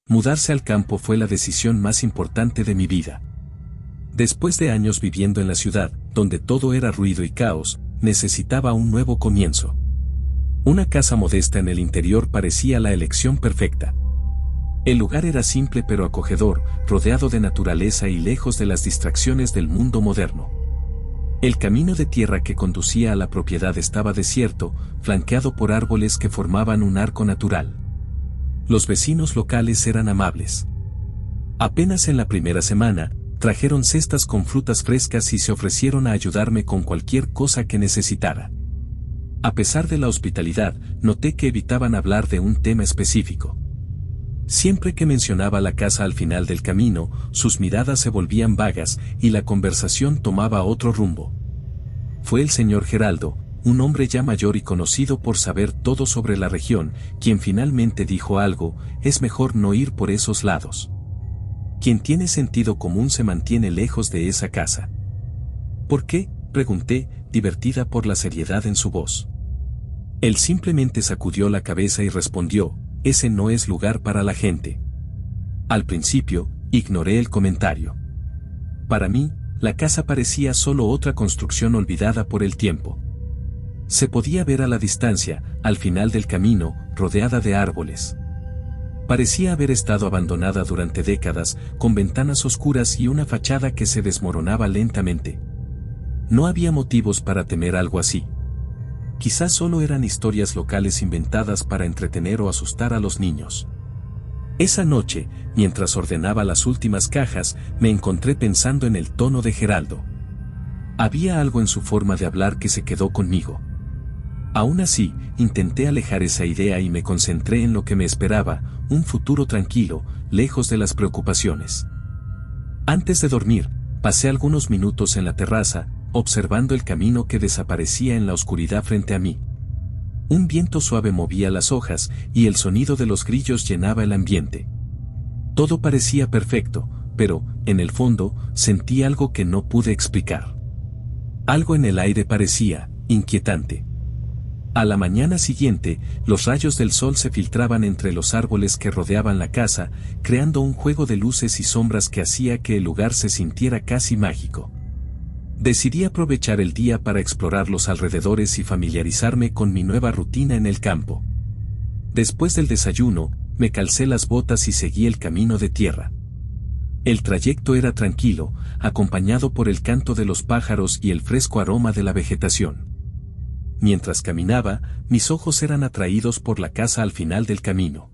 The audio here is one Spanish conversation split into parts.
Mudarse al campo fue la decisión más importante de mi vida. Después de años viviendo en la ciudad, donde todo era ruido y caos, necesitaba un nuevo comienzo. Una casa modesta en el interior parecía la elección perfecta. El lugar era simple pero acogedor, rodeado de naturaleza y lejos de las distracciones del mundo moderno. El camino de tierra que conducía a la propiedad estaba desierto, flanqueado por árboles que formaban un arco natural. Los vecinos locales eran amables. Apenas en la primera semana, trajeron cestas con frutas frescas y se ofrecieron a ayudarme con cualquier cosa que necesitara. A pesar de la hospitalidad, noté que evitaban hablar de un tema específico. Siempre que mencionaba la casa al final del camino, sus miradas se volvían vagas y la conversación tomaba otro rumbo. Fue el señor Geraldo, un hombre ya mayor y conocido por saber todo sobre la región, quien finalmente dijo algo: es mejor no ir por esos lados. Quien tiene sentido común se mantiene lejos de esa casa. ¿Por qué?, pregunté, divertida por la seriedad en su voz. Él simplemente sacudió la cabeza y respondió: ese no es lugar para la gente. Al principio, ignoré el comentario. Para mí, la casa parecía solo otra construcción olvidada por el tiempo. Se podía ver a la distancia, al final del camino, rodeada de árboles. Parecía haber estado abandonada durante décadas, con ventanas oscuras y una fachada que se desmoronaba lentamente. No había motivos para temer algo así. Quizás solo eran historias locales inventadas para entretener o asustar a los niños. Esa noche, mientras ordenaba las últimas cajas, me encontré pensando en el tono de Geraldo. Había algo en su forma de hablar que se quedó conmigo. Aún así, intenté alejar esa idea y me concentré en lo que me esperaba: un futuro tranquilo, lejos de las preocupaciones. Antes de dormir, pasé algunos minutos en la terraza, observando el camino que desaparecía en la oscuridad frente a mí. Un viento suave movía las hojas y el sonido de los grillos llenaba el ambiente. Todo parecía perfecto, pero, en el fondo, sentí algo que no pude explicar. Algo en el aire parecía inquietante. A la mañana siguiente, los rayos del sol se filtraban entre los árboles que rodeaban la casa, creando un juego de luces y sombras que hacía que el lugar se sintiera casi mágico. Decidí aprovechar el día para explorar los alrededores y familiarizarme con mi nueva rutina en el campo. Después del desayuno, me calcé las botas y seguí el camino de tierra. El trayecto era tranquilo, acompañado por el canto de los pájaros y el fresco aroma de la vegetación. Mientras caminaba, mis ojos eran atraídos por la casa al final del camino.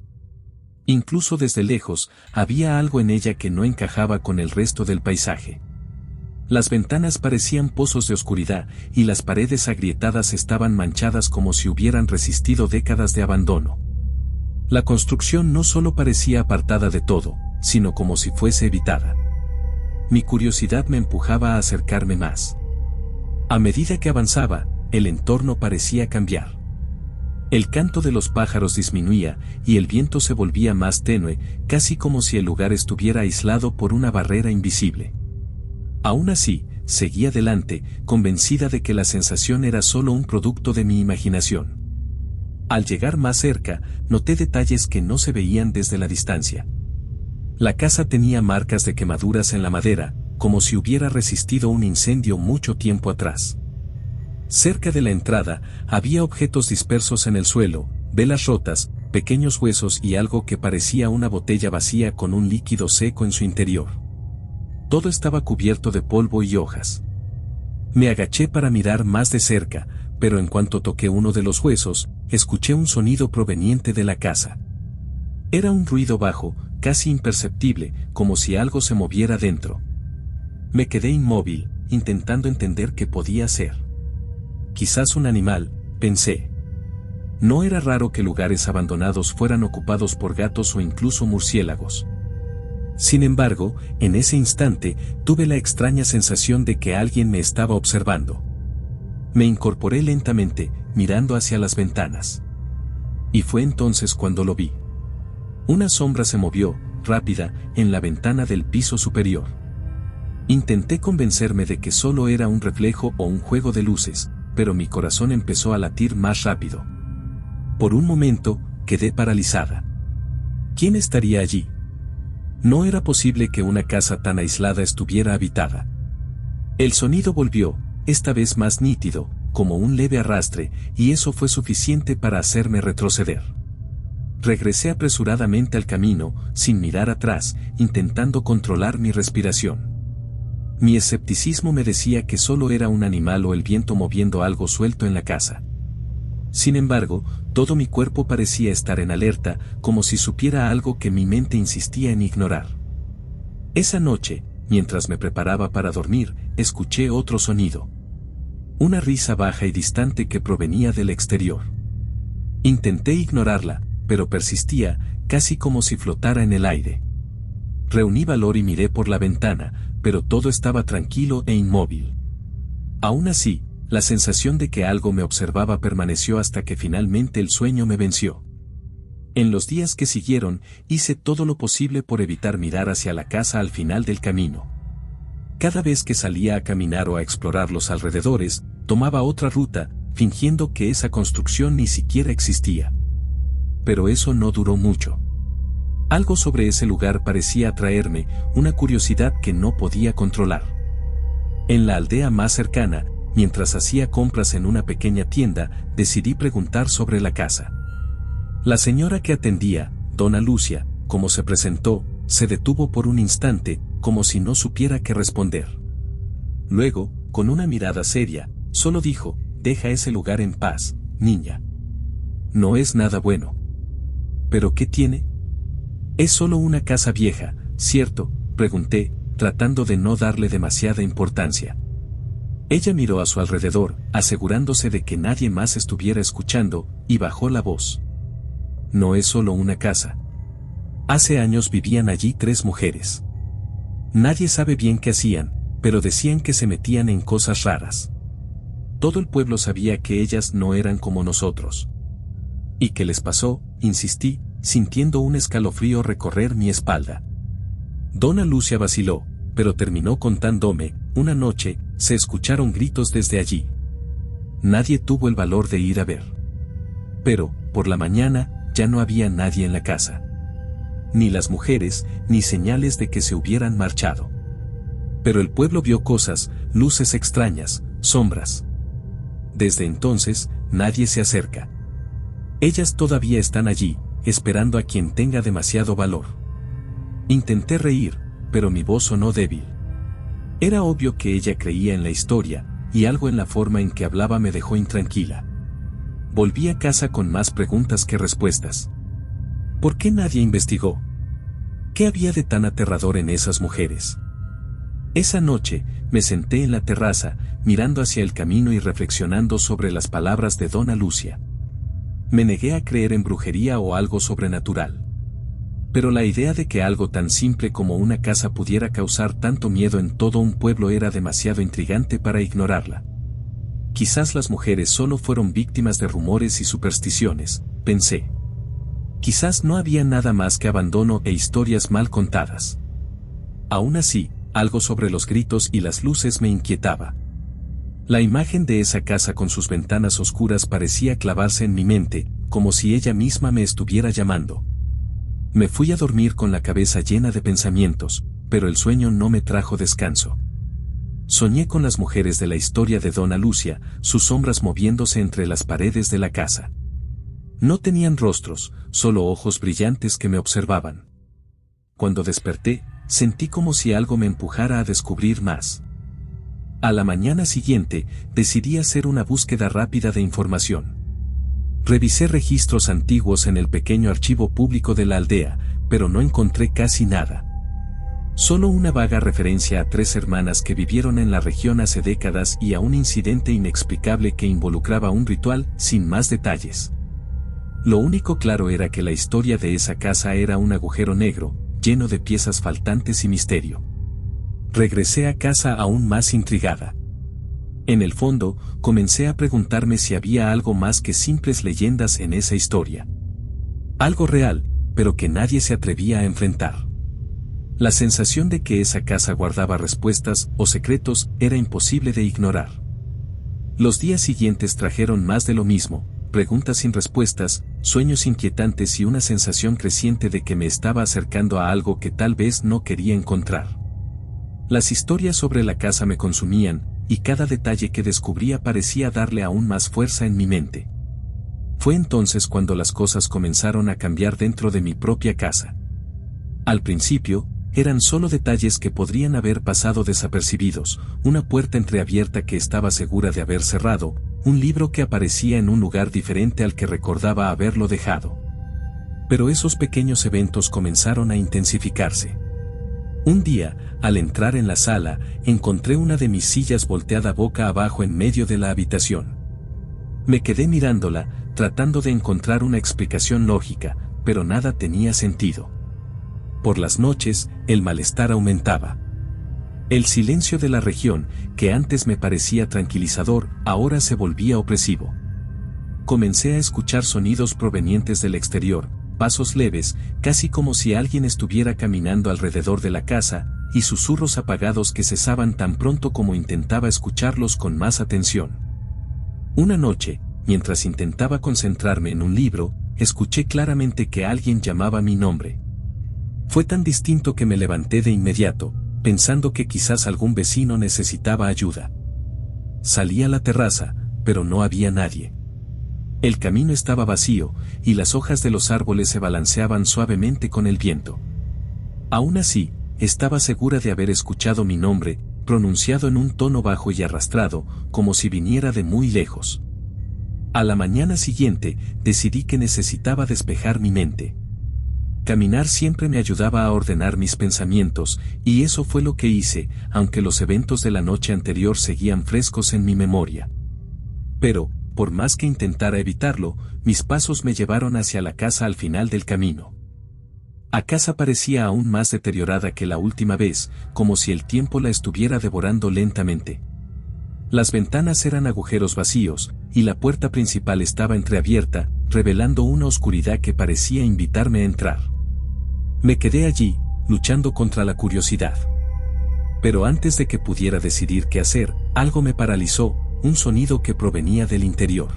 Incluso desde lejos, había algo en ella que no encajaba con el resto del paisaje. Las ventanas parecían pozos de oscuridad y las paredes agrietadas estaban manchadas como si hubieran resistido décadas de abandono. La construcción no solo parecía apartada de todo, sino como si fuese evitada. Mi curiosidad me empujaba a acercarme más. A medida que avanzaba, el entorno parecía cambiar. El canto de los pájaros disminuía y el viento se volvía más tenue, casi como si el lugar estuviera aislado por una barrera invisible. Aún así, seguí adelante, convencida de que la sensación era solo un producto de mi imaginación. Al llegar más cerca, noté detalles que no se veían desde la distancia. La casa tenía marcas de quemaduras en la madera, como si hubiera resistido un incendio mucho tiempo atrás. Cerca de la entrada, había objetos dispersos en el suelo, velas rotas, pequeños huesos y algo que parecía una botella vacía con un líquido seco en su interior. Todo estaba cubierto de polvo y hojas. Me agaché para mirar más de cerca, pero en cuanto toqué uno de los huesos, escuché un sonido proveniente de la casa. Era un ruido bajo, casi imperceptible, como si algo se moviera dentro. Me quedé inmóvil, intentando entender qué podía ser. Quizás un animal, pensé. No era raro que lugares abandonados fueran ocupados por gatos o incluso murciélagos. Sin embargo, en ese instante, tuve la extraña sensación de que alguien me estaba observando. Me incorporé lentamente, mirando hacia las ventanas. Y fue entonces cuando lo vi. Una sombra se movió, rápida, en la ventana del piso superior. Intenté convencerme de que solo era un reflejo o un juego de luces, pero mi corazón empezó a latir más rápido. Por un momento, quedé paralizada. ¿Quién estaría allí? No era posible que una casa tan aislada estuviera habitada. El sonido volvió, esta vez más nítido, como un leve arrastre, y eso fue suficiente para hacerme retroceder. Regresé apresuradamente al camino, sin mirar atrás, intentando controlar mi respiración. Mi escepticismo me decía que solo era un animal o el viento moviendo algo suelto en la casa. Sin embargo, todo mi cuerpo parecía estar en alerta, como si supiera algo que mi mente insistía en ignorar. Esa noche, mientras me preparaba para dormir, escuché otro sonido. Una risa baja y distante que provenía del exterior. Intenté ignorarla, pero persistía, casi como si flotara en el aire. Reuní valor y miré por la ventana, pero todo estaba tranquilo e inmóvil. Aún así, la sensación de que algo me observaba permaneció hasta que finalmente el sueño me venció. En los días que siguieron, hice todo lo posible por evitar mirar hacia la casa al final del camino. Cada vez que salía a caminar o a explorar los alrededores, tomaba otra ruta, fingiendo que esa construcción ni siquiera existía. Pero eso no duró mucho. Algo sobre ese lugar parecía atraerme, una curiosidad que no podía controlar. En la aldea más cercana, mientras hacía compras en una pequeña tienda, decidí preguntar sobre la casa. La señora que atendía, Dona Lucia, como se presentó, se detuvo por un instante, como si no supiera qué responder. Luego, con una mirada seria, solo dijo: «Deja ese lugar en paz, niña. No es nada bueno». ¿Pero qué tiene? «Es solo una casa vieja, ¿cierto?», pregunté, tratando de no darle demasiada importancia. Ella miró a su alrededor, asegurándose de que nadie más estuviera escuchando, y bajó la voz. «No es solo una casa. Hace años vivían allí 3 mujeres. Nadie sabe bien qué hacían, pero decían que se metían en cosas raras. Todo el pueblo sabía que ellas no eran como nosotros». «¿Y qué les pasó?», insistí, sintiendo un escalofrío recorrer mi espalda. Dona Lucia vaciló, pero terminó contándome: «Una noche, se escucharon gritos desde allí. Nadie tuvo el valor de ir a ver. Pero, por la mañana, ya no había nadie en la casa. Ni las mujeres, ni señales de que se hubieran marchado. Pero el pueblo vio cosas, luces extrañas, sombras. Desde entonces, nadie se acerca. Ellas todavía están allí, esperando a quien tenga demasiado valor». Intenté reír, pero mi voz sonó débil. Era obvio que ella creía en la historia, y algo en la forma en que hablaba me dejó intranquila. Volví a casa con más preguntas que respuestas. ¿Por qué nadie investigó? ¿Qué había de tan aterrador en esas mujeres? Esa noche, me senté en la terraza, mirando hacia el camino y reflexionando sobre las palabras de Dona Lucia. Me negué a creer en brujería o algo sobrenatural. Pero la idea de que algo tan simple como una casa pudiera causar tanto miedo en todo un pueblo era demasiado intrigante para ignorarla. Quizás las mujeres solo fueron víctimas de rumores y supersticiones, pensé. Quizás no había nada más que abandono e historias mal contadas. Aún así, algo sobre los gritos y las luces me inquietaba. La imagen de esa casa con sus ventanas oscuras parecía clavarse en mi mente, como si ella misma me estuviera llamando. Me fui a dormir con la cabeza llena de pensamientos, pero el sueño no me trajo descanso. Soñé con las mujeres de la historia de Dona Lucia, sus sombras moviéndose entre las paredes de la casa. No tenían rostros, solo ojos brillantes que me observaban. Cuando desperté, sentí como si algo me empujara a descubrir más. A la mañana siguiente, decidí hacer una búsqueda rápida de información. Revisé registros antiguos en el pequeño archivo público de la aldea, pero no encontré casi nada. Solo una vaga referencia a 3 hermanas que vivieron en la región hace décadas y a un incidente inexplicable que involucraba un ritual, sin más detalles. Lo único claro era que la historia de esa casa era un agujero negro, lleno de piezas faltantes y misterio. Regresé a casa aún más intrigada. En el fondo, comencé a preguntarme si había algo más que simples leyendas en esa historia. Algo real, pero que nadie se atrevía a enfrentar. La sensación de que esa casa guardaba respuestas o secretos era imposible de ignorar. Los días siguientes trajeron más de lo mismo, preguntas sin respuestas, sueños inquietantes y una sensación creciente de que me estaba acercando a algo que tal vez no quería encontrar. Las historias sobre la casa me consumían, y cada detalle que descubría parecía darle aún más fuerza en mi mente. Fue entonces cuando las cosas comenzaron a cambiar dentro de mi propia casa. Al principio, eran solo detalles que podrían haber pasado desapercibidos, una puerta entreabierta que estaba segura de haber cerrado, un libro que aparecía en un lugar diferente al que recordaba haberlo dejado. Pero esos pequeños eventos comenzaron a intensificarse. Un día, al entrar en la sala, encontré una de mis sillas volteada boca abajo en medio de la habitación. Me quedé mirándola, tratando de encontrar una explicación lógica, pero nada tenía sentido. Por las noches, el malestar aumentaba. El silencio de la región, que antes me parecía tranquilizador, ahora se volvía opresivo. Comencé a escuchar sonidos provenientes del exterior, pasos leves, casi como si alguien estuviera caminando alrededor de la casa, y susurros apagados que cesaban tan pronto como intentaba escucharlos con más atención. Una noche, mientras intentaba concentrarme en un libro, escuché claramente que alguien llamaba mi nombre. Fue tan distinto que me levanté de inmediato, pensando que quizás algún vecino necesitaba ayuda. Salí a la terraza, pero no había nadie. El camino estaba vacío, y las hojas de los árboles se balanceaban suavemente con el viento. Aún así, estaba segura de haber escuchado mi nombre, pronunciado en un tono bajo y arrastrado, como si viniera de muy lejos. A la mañana siguiente, decidí que necesitaba despejar mi mente. Caminar siempre me ayudaba a ordenar mis pensamientos, y eso fue lo que hice, aunque los eventos de la noche anterior seguían frescos en mi memoria. Pero, por más que intentara evitarlo, mis pasos me llevaron hacia la casa al final del camino. La casa parecía aún más deteriorada que la última vez, como si el tiempo la estuviera devorando lentamente. Las ventanas eran agujeros vacíos, y la puerta principal estaba entreabierta, revelando una oscuridad que parecía invitarme a entrar. Me quedé allí, luchando contra la curiosidad. Pero antes de que pudiera decidir qué hacer, algo me paralizó, un sonido que provenía del interior.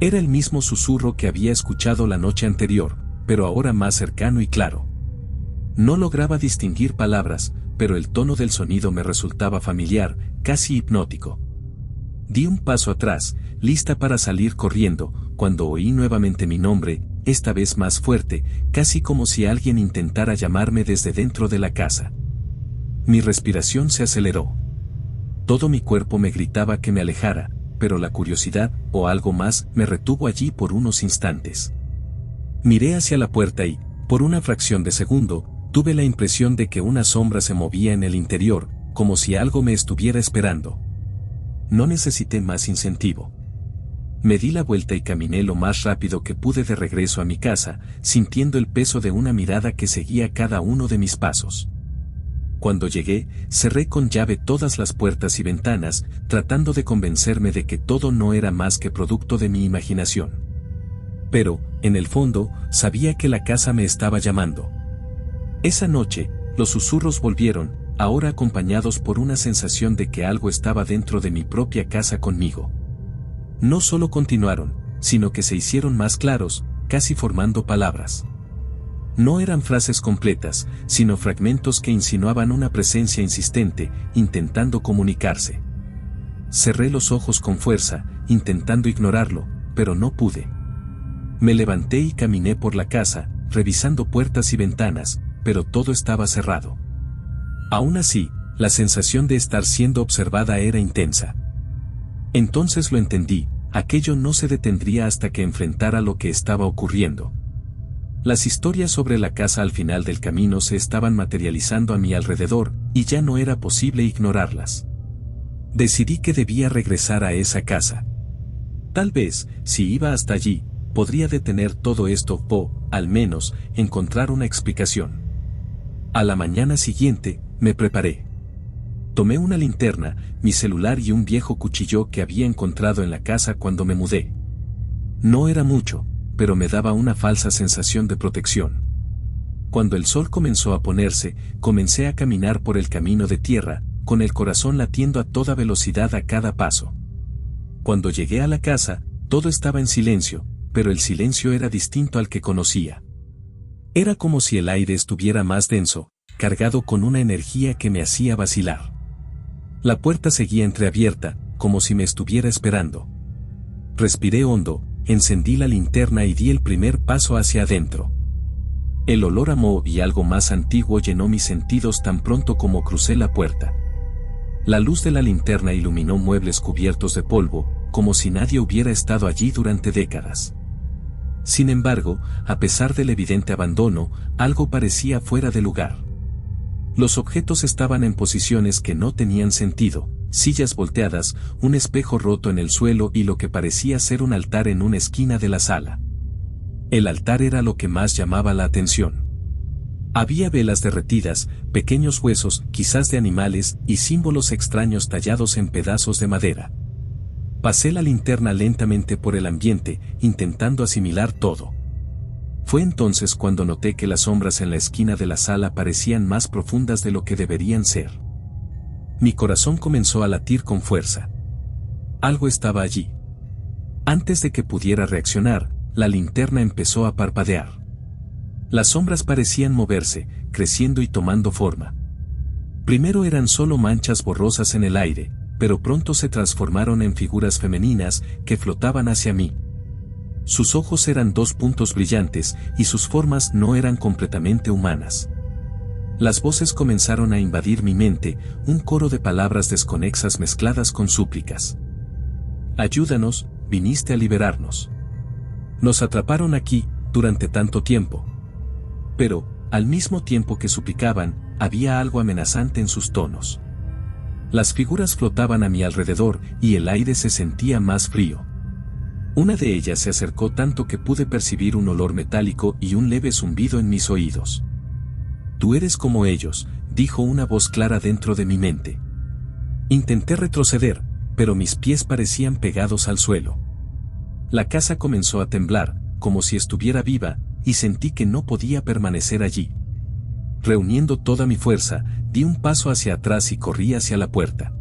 Era el mismo susurro que había escuchado la noche anterior, pero ahora más cercano y claro. No lograba distinguir palabras, pero el tono del sonido me resultaba familiar, casi hipnótico. Di un paso atrás, lista para salir corriendo, cuando oí nuevamente mi nombre, esta vez más fuerte, casi como si alguien intentara llamarme desde dentro de la casa. Mi respiración se aceleró. Todo mi cuerpo me gritaba que me alejara, pero la curiosidad, o algo más, me retuvo allí por unos instantes. Miré hacia la puerta y, por una fracción de segundo, tuve la impresión de que una sombra se movía en el interior, como si algo me estuviera esperando. No necesité más incentivo. Me di la vuelta y caminé lo más rápido que pude de regreso a mi casa, sintiendo el peso de una mirada que seguía cada uno de mis pasos. Cuando llegué, cerré con llave todas las puertas y ventanas, tratando de convencerme de que todo no era más que producto de mi imaginación. Pero, en el fondo, sabía que la casa me estaba llamando. Esa noche, los susurros volvieron, ahora acompañados por una sensación de que algo estaba dentro de mi propia casa conmigo. No solo continuaron, sino que se hicieron más claros, casi formando palabras. No eran frases completas, sino fragmentos que insinuaban una presencia insistente, intentando comunicarse. Cerré los ojos con fuerza, intentando ignorarlo, pero no pude. Me levanté y caminé por la casa, revisando puertas y ventanas, pero todo estaba cerrado. Aún así, la sensación de estar siendo observada era intensa. Entonces lo entendí, aquello no se detendría hasta que enfrentara lo que estaba ocurriendo. Las historias sobre la casa al final del camino se estaban materializando a mi alrededor, y ya no era posible ignorarlas. Decidí que debía regresar a esa casa. Tal vez, si iba hasta allí, podría detener todo esto o, al menos, encontrar una explicación. A la mañana siguiente, me preparé. Tomé una linterna, mi celular y un viejo cuchillo que había encontrado en la casa cuando me mudé. No era mucho, pero me daba una falsa sensación de protección. Cuando el sol comenzó a ponerse, comencé a caminar por el camino de tierra, con el corazón latiendo a toda velocidad a cada paso. Cuando llegué a la casa, todo estaba en silencio, pero el silencio era distinto al que conocía. Era como si el aire estuviera más denso, cargado con una energía que me hacía vacilar. La puerta seguía entreabierta, como si me estuviera esperando. Respiré hondo, encendí la linterna y di el primer paso hacia adentro. El olor a moho y algo más antiguo llenó mis sentidos tan pronto como crucé la puerta. La luz de la linterna iluminó muebles cubiertos de polvo, como si nadie hubiera estado allí durante décadas. Sin embargo, a pesar del evidente abandono, algo parecía fuera de lugar. Los objetos estaban en posiciones que no tenían sentido, sillas volteadas, un espejo roto en el suelo y lo que parecía ser un altar en una esquina de la sala. El altar era lo que más llamaba la atención. Había velas derretidas, pequeños huesos, quizás de animales, y símbolos extraños tallados en pedazos de madera. Pasé la linterna lentamente por el ambiente, intentando asimilar todo. Fue entonces cuando noté que las sombras en la esquina de la sala parecían más profundas de lo que deberían ser. Mi corazón comenzó a latir con fuerza. Algo estaba allí. Antes de que pudiera reaccionar, la linterna empezó a parpadear. Las sombras parecían moverse, creciendo y tomando forma. Primero eran solo manchas borrosas en el aire, pero pronto se transformaron en figuras femeninas que flotaban hacia mí. Sus ojos eran dos puntos brillantes y sus formas no eran completamente humanas. Las voces comenzaron a invadir mi mente, un coro de palabras desconexas mezcladas con súplicas. Ayúdanos, viniste a liberarnos. Nos atraparon aquí, durante tanto tiempo. Pero, al mismo tiempo que suplicaban, había algo amenazante en sus tonos. Las figuras flotaban a mi alrededor y el aire se sentía más frío. Una de ellas se acercó tanto que pude percibir un olor metálico y un leve zumbido en mis oídos. Tú eres como ellos, dijo una voz clara dentro de mi mente. Intenté retroceder, pero mis pies parecían pegados al suelo. La casa comenzó a temblar, como si estuviera viva, y sentí que no podía permanecer allí. Reuniendo toda mi fuerza, di un paso hacia atrás y corrí hacia la puerta.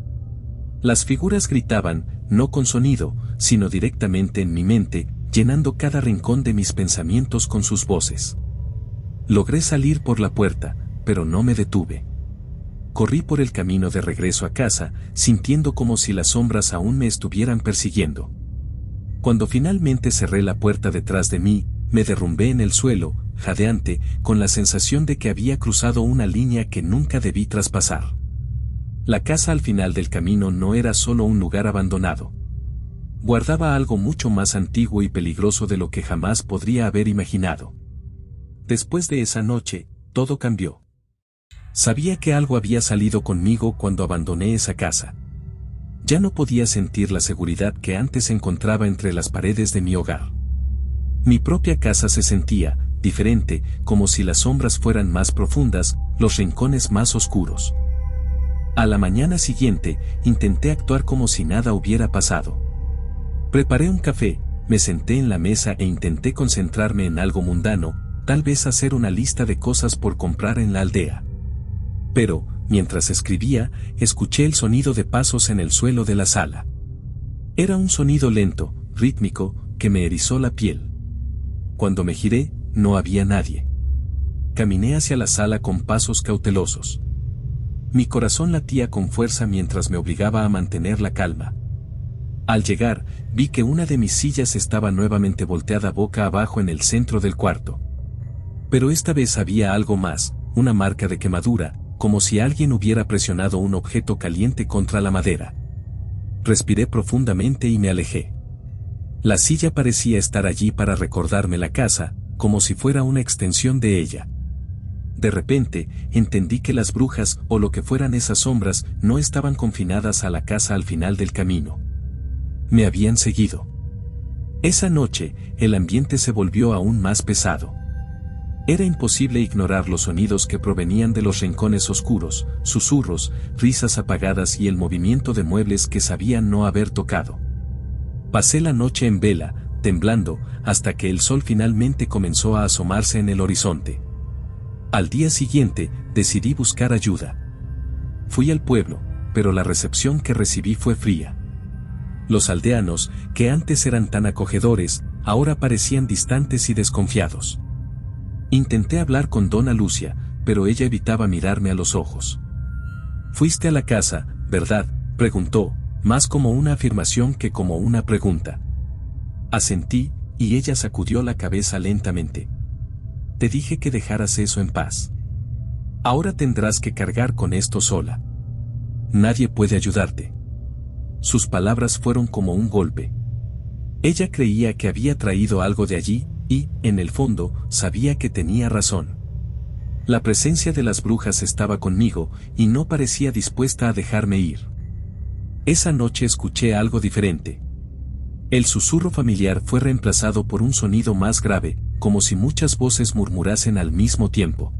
Las figuras gritaban, no con sonido, sino directamente en mi mente, llenando cada rincón de mis pensamientos con sus voces. Logré salir por la puerta, pero no me detuve. Corrí por el camino de regreso a casa, sintiendo como si las sombras aún me estuvieran persiguiendo. Cuando finalmente cerré la puerta detrás de mí, me derrumbé en el suelo, jadeante, con la sensación de que había cruzado una línea que nunca debí traspasar. La casa al final del camino no era solo un lugar abandonado. Guardaba algo mucho más antiguo y peligroso de lo que jamás podría haber imaginado. Después de esa noche, todo cambió. Sabía que algo había salido conmigo cuando abandoné esa casa. Ya no podía sentir la seguridad que antes encontraba entre las paredes de mi hogar. Mi propia casa se sentía diferente, como si las sombras fueran más profundas, los rincones más oscuros. A la mañana siguiente, intenté actuar como si nada hubiera pasado. Preparé un café, me senté en la mesa e intenté concentrarme en algo mundano, tal vez hacer una lista de cosas por comprar en la aldea. Pero, mientras escribía, escuché el sonido de pasos en el suelo de la sala. Era un sonido lento, rítmico, que me erizó la piel. Cuando me giré, no había nadie. Caminé hacia la sala con pasos cautelosos. Mi corazón latía con fuerza mientras me obligaba a mantener la calma. Al llegar, vi que una de mis sillas estaba nuevamente volteada boca abajo en el centro del cuarto. Pero esta vez había algo más, una marca de quemadura, como si alguien hubiera presionado un objeto caliente contra la madera. Respiré profundamente y me alejé. La silla parecía estar allí para recordarme la casa, como si fuera una extensión de ella. De repente, entendí que las brujas o lo que fueran esas sombras no estaban confinadas a la casa al final del camino. Me habían seguido. Esa noche, el ambiente se volvió aún más pesado. Era imposible ignorar los sonidos que provenían de los rincones oscuros, susurros, risas apagadas y el movimiento de muebles que sabían no haber tocado. Pasé la noche en vela, temblando, hasta que el sol finalmente comenzó a asomarse en el horizonte. Al día siguiente, decidí buscar ayuda. Fui al pueblo, pero la recepción que recibí fue fría. Los aldeanos, que antes eran tan acogedores, ahora parecían distantes y desconfiados. Intenté hablar con Dona Lucia, pero ella evitaba mirarme a los ojos. «Fuiste a la casa, ¿verdad?», preguntó, más como una afirmación que como una pregunta. Asentí, y ella sacudió la cabeza lentamente. «Te dije que dejaras eso en paz. Ahora tendrás que cargar con esto sola. Nadie puede ayudarte». Sus palabras fueron como un golpe. Ella creía que había traído algo de allí, y, en el fondo, sabía que tenía razón. La presencia de las brujas estaba conmigo, y no parecía dispuesta a dejarme ir. Esa noche escuché algo diferente. El susurro familiar fue reemplazado por un sonido más grave, como si muchas voces murmurasen al mismo tiempo.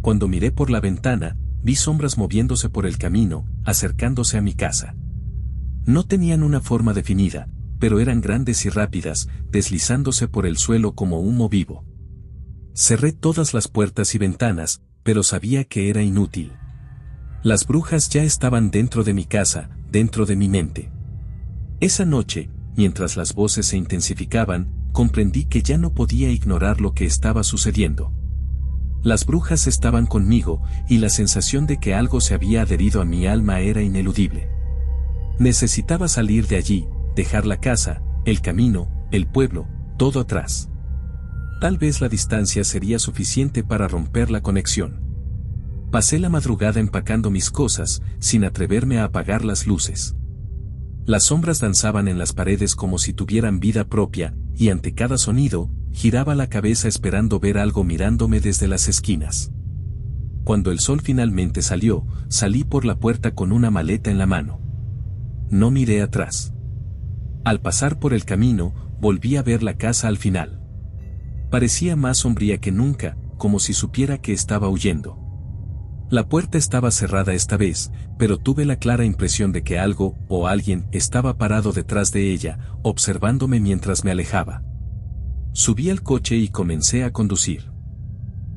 Cuando miré por la ventana, vi sombras moviéndose por el camino, acercándose a mi casa. No tenían una forma definida, pero eran grandes y rápidas, deslizándose por el suelo como humo vivo. Cerré todas las puertas y ventanas, pero sabía que era inútil. Las brujas ya estaban dentro de mi casa, dentro de mi mente. Esa noche, mientras las voces se intensificaban, comprendí que ya no podía ignorar lo que estaba sucediendo. Las brujas estaban conmigo, y la sensación de que algo se había adherido a mi alma era ineludible. Necesitaba salir de allí, dejar la casa, el camino, el pueblo, todo atrás. Tal vez la distancia sería suficiente para romper la conexión. Pasé la madrugada empacando mis cosas, sin atreverme a apagar las luces. Las sombras danzaban en las paredes como si tuvieran vida propia, y ante cada sonido, giraba la cabeza esperando ver algo mirándome desde las esquinas. Cuando el sol finalmente salió, salí por la puerta con una maleta en la mano. No miré atrás. Al pasar por el camino, volví a ver la casa al final. Parecía más sombría que nunca, como si supiera que estaba huyendo. La puerta estaba cerrada esta vez, pero tuve la clara impresión de que algo, o alguien, estaba parado detrás de ella, observándome mientras me alejaba. Subí al coche y comencé a conducir.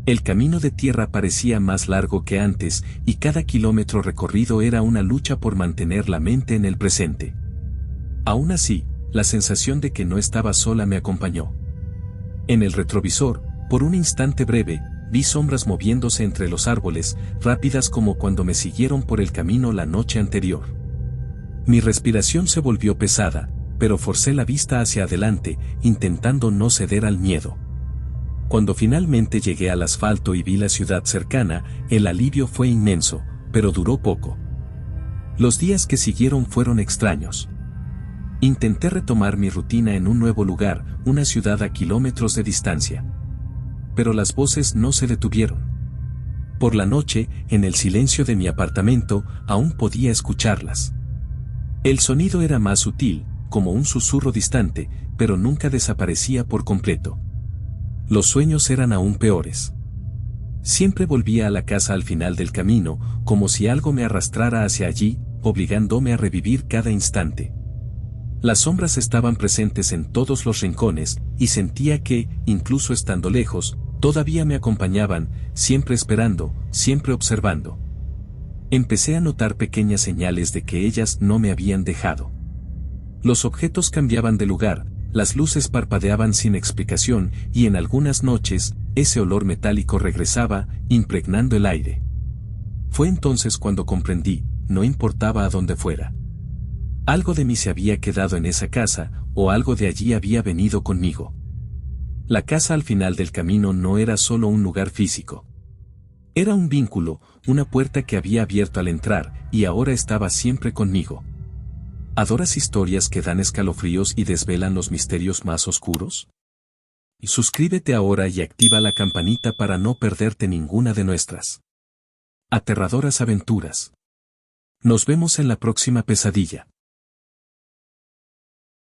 El camino de tierra parecía más largo que antes, y cada kilómetro recorrido era una lucha por mantener la mente en el presente. Aún así, la sensación de que no estaba sola me acompañó. En el retrovisor, por un instante breve, vi sombras moviéndose entre los árboles, rápidas como cuando me siguieron por el camino la noche anterior. Mi respiración se volvió pesada, pero forcé la vista hacia adelante, intentando no ceder al miedo. Cuando finalmente llegué al asfalto y vi la ciudad cercana, el alivio fue inmenso, pero duró poco. Los días que siguieron fueron extraños. Intenté retomar mi rutina en un nuevo lugar, una ciudad a kilómetros de distancia. Pero las voces no se detuvieron. Por la noche, en el silencio de mi apartamento, aún podía escucharlas. El sonido era más sutil, como un susurro distante, pero nunca desaparecía por completo. Los sueños eran aún peores. Siempre volvía a la casa al final del camino, como si algo me arrastrara hacia allí, obligándome a revivir cada instante. Las sombras estaban presentes en todos los rincones, y sentía que, incluso estando lejos, todavía me acompañaban, siempre esperando, siempre observando. Empecé a notar pequeñas señales de que ellas no me habían dejado. Los objetos cambiaban de lugar, las luces parpadeaban sin explicación, y en algunas noches, ese olor metálico regresaba, impregnando el aire. Fue entonces cuando comprendí, no importaba a dónde fuera. Algo de mí se había quedado en esa casa, o algo de allí había venido conmigo. La casa al final del camino no era solo un lugar físico. Era un vínculo, una puerta que había abierto al entrar, y ahora estaba siempre conmigo. ¿Adoras historias que dan escalofríos y desvelan los misterios más oscuros? Suscríbete ahora y activa la campanita para no perderte ninguna de nuestras aterradoras aventuras. Nos vemos en la próxima pesadilla.